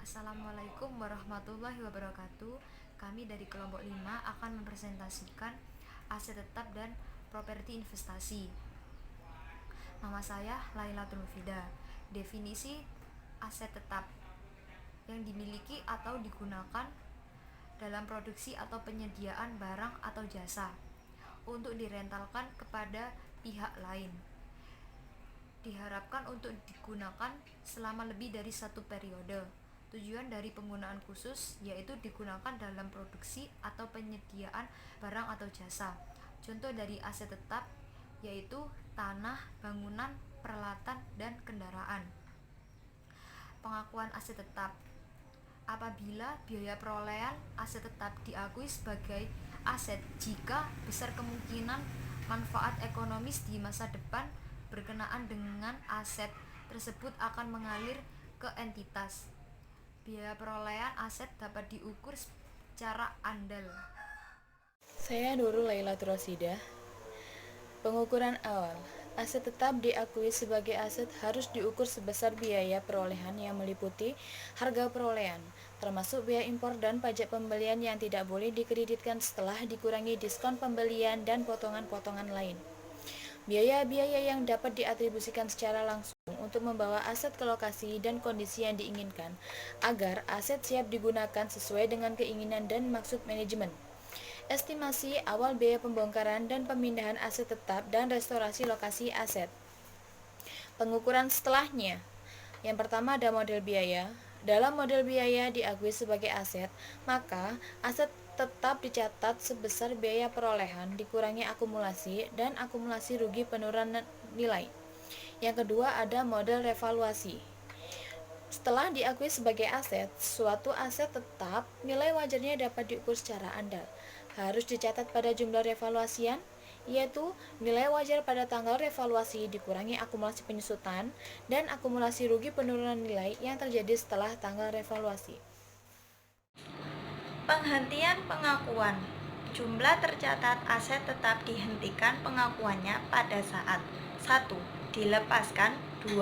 Assalamualaikum warahmatullahi wabarakatuh. Kami dari kelompok 5 akan mempresentasikan aset tetap dan properti investasi. Nama saya Lailatul Fida. Definisi aset tetap yang dimiliki atau digunakan dalam produksi atau penyediaan barang atau jasa untuk direntalkan kepada pihak lain. Diharapkan untuk digunakan selama lebih dari satu periode. Tujuan dari penggunaan khusus yaitu digunakan dalam produksi atau penyediaan barang atau jasa. Contoh dari aset tetap yaitu tanah, bangunan, peralatan, dan kendaraan. Pengakuan aset tetap. Apabila biaya perolehan aset tetap diakui sebagai aset jika besar kemungkinan manfaat ekonomis di masa depan berkenaan dengan aset tersebut akan mengalir ke entitas. Biaya perolehan aset dapat diukur secara andal. Saya Nurul Lailatul Rosidah. Pengukuran awal. Aset tetap diakui sebagai aset harus diukur sebesar biaya perolehan yang meliputi harga perolehan, termasuk biaya impor dan pajak pembelian yang tidak boleh dikreditkan setelah dikurangi diskon pembelian dan potongan-potongan lain. Biaya-biaya yang dapat diatribusikan secara langsung untuk membawa aset ke lokasi dan kondisi yang diinginkan, agar aset siap digunakan sesuai dengan keinginan dan maksud manajemen. Estimasi awal biaya pembongkaran dan pemindahan aset tetap dan restorasi lokasi aset. Pengukuran setelahnya. Yang pertama ada model biaya. Dalam model biaya diakui sebagai aset, maka aset tetap dicatat sebesar biaya perolehan dikurangi akumulasi dan akumulasi rugi penurunan nilai. Yang kedua ada model revaluasi. Setelah diakui sebagai aset, suatu aset tetap nilai wajarnya dapat diukur secara andal. Harus dicatat pada jumlah revaluasian, yaitu nilai wajar pada tanggal revaluasi dikurangi akumulasi penyusutan dan akumulasi rugi penurunan nilai yang terjadi setelah tanggal revaluasi. Penghentian pengakuan. Jumlah tercatat aset tetap dihentikan pengakuannya pada saat 1. Dilepaskan. 2.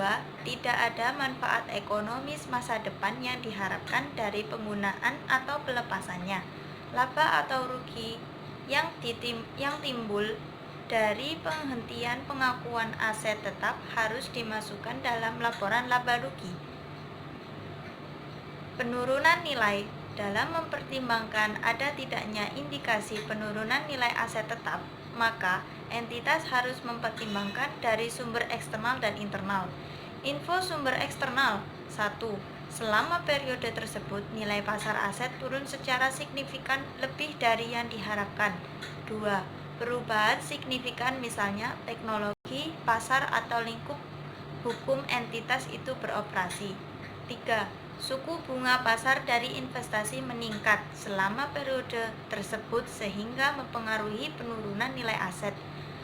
Tidak ada manfaat ekonomis masa depan yang diharapkan dari penggunaan atau pelepasannya. Laba atau rugi yang timbul dari penghentian pengakuan aset tetap harus dimasukkan dalam laporan laba rugi. Penurunan nilai. Dalam mempertimbangkan ada tidaknya indikasi penurunan nilai aset tetap, maka entitas harus mempertimbangkan dari sumber eksternal dan internal. Info sumber eksternal. 1. Selama periode tersebut nilai pasar aset turun secara signifikan lebih dari yang diharapkan. 2. Perubahan signifikan misalnya teknologi, pasar atau lingkup hukum entitas itu beroperasi. 3. Suku bunga pasar dari investasi meningkat selama periode tersebut sehingga mempengaruhi penurunan nilai aset.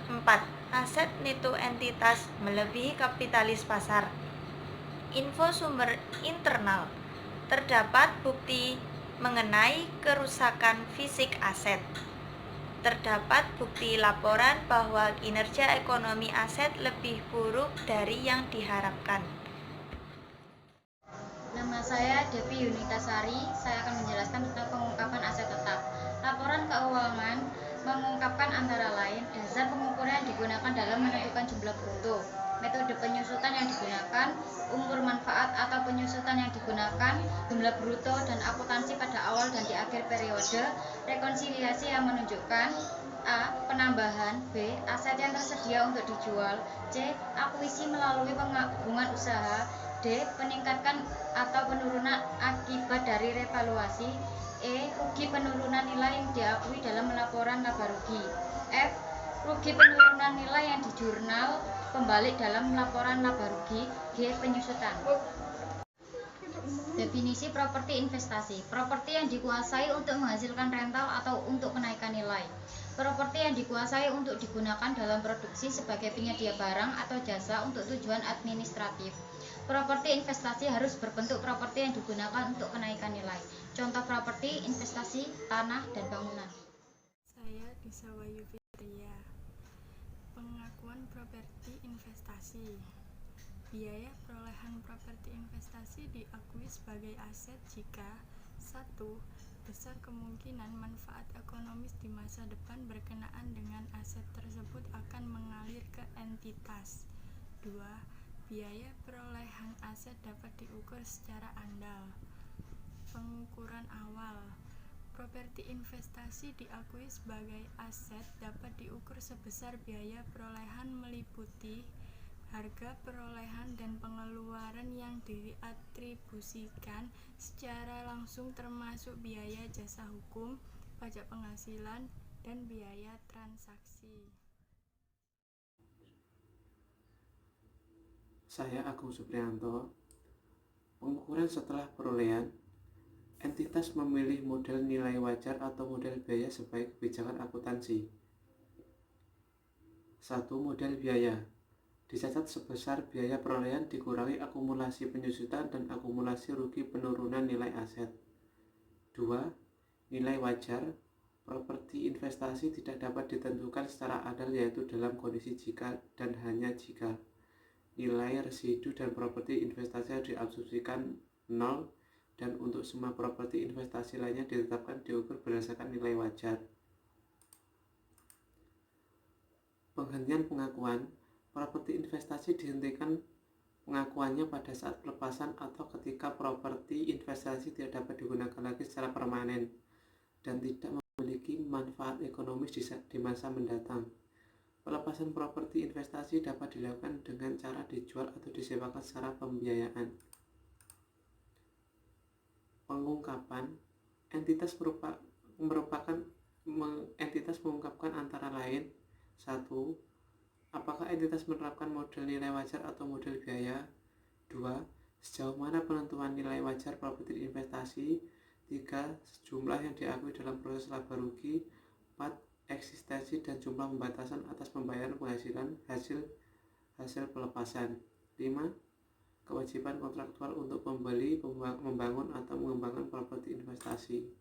4. Aset neto entitas melebihi kapitalis pasar. Info sumber internal. Terdapat bukti mengenai kerusakan fisik aset. Terdapat bukti laporan bahwa kinerja ekonomi aset lebih buruk dari yang diharapkan. Nama saya Devi Yunitasari. Saya akan menjelaskan tentang pengungkapan aset tetap. Laporan keuangan mengungkapkan antara lain dasar pengukuran yang digunakan dalam menentukan jumlah bruto, metode penyusutan yang digunakan, umur manfaat atau penyusutan yang digunakan, jumlah bruto dan akuntansi pada awal dan di akhir periode, rekonsiliasi yang menunjukkan A. Penambahan. B. Aset yang tersedia untuk dijual. C. Akuisisi melalui penggabungan usaha. D. Peningkatan atau penurunan akibat dari revaluasi. E. Rugi penurunan nilai yang diakui dalam laporan laba rugi. F. Rugi penurunan nilai yang di jurnal pembalik dalam laporan laba rugi. G. Penyusutan. Definisi properti investasi. Properti yang dikuasai untuk menghasilkan rental atau untuk kenaikan nilai. Properti yang dikuasai untuk digunakan dalam produksi sebagai penyedia barang atau jasa untuk tujuan administratif. Properti investasi harus berbentuk properti yang digunakan untuk kenaikan nilai. Contoh properti investasi tanah dan bangunan. Saya Disa Wayu Fitria. Pengakuan properti investasi. Biaya perolehan properti investasi diakui sebagai aset jika 1. Besar kemungkinan manfaat ekonomis di masa depan berkenaan dengan aset tersebut akan mengalir ke entitas. 2. Biaya perolehan aset dapat diukur secara andal. Pengukuran awal. Properti investasi diakui sebagai aset dapat diukur sebesar biaya perolehan meliputi harga perolehan dan pengeluaran yang diatribusikan secara langsung termasuk biaya jasa hukum, pajak penghasilan, dan biaya transaksi. Saya Agung Supriyanto. Pengukuran setelah perolehan, entitas memilih model nilai wajar atau model biaya sebagai kebijakan akuntansi. 1. Model biaya dicatat sebesar biaya perolehan dikurangi akumulasi penyusutan dan akumulasi rugi penurunan nilai aset. 2. Nilai wajar properti investasi tidak dapat ditentukan secara adil, yaitu dalam kondisi jika dan hanya jika nilai residu dan properti investasi diasumsikan 0 dan untuk semua properti investasi lainnya ditetapkan diukur berdasarkan nilai wajar. Penghentian pengakuan. Properti investasi dihentikan pengakuannya pada saat pelepasan atau ketika properti investasi tidak dapat digunakan lagi secara permanen dan tidak memiliki manfaat ekonomis di masa mendatang. Pelepasan properti investasi dapat dilakukan dengan cara dijual atau disewakan secara pembiayaan. Pengungkapan. Entitas mengungkapkan antara lain: 1. Apakah entitas menerapkan model nilai wajar atau model biaya? 2. Sejauh mana penentuan nilai wajar properti investasi? 3. Sejumlah yang diakui dalam proses laba rugi. 4. Eksistensi dan jumlah pembatasan atas pembayaran penghasilan hasil pelepasan. 5. Kewajiban kontraktual untuk membeli, membangun, atau mengembangkan properti investasi.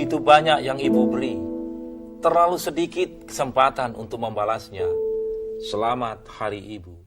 Begitu banyak yang ibu beri, terlalu sedikit kesempatan untuk membalasnya. Selamat Hari Ibu.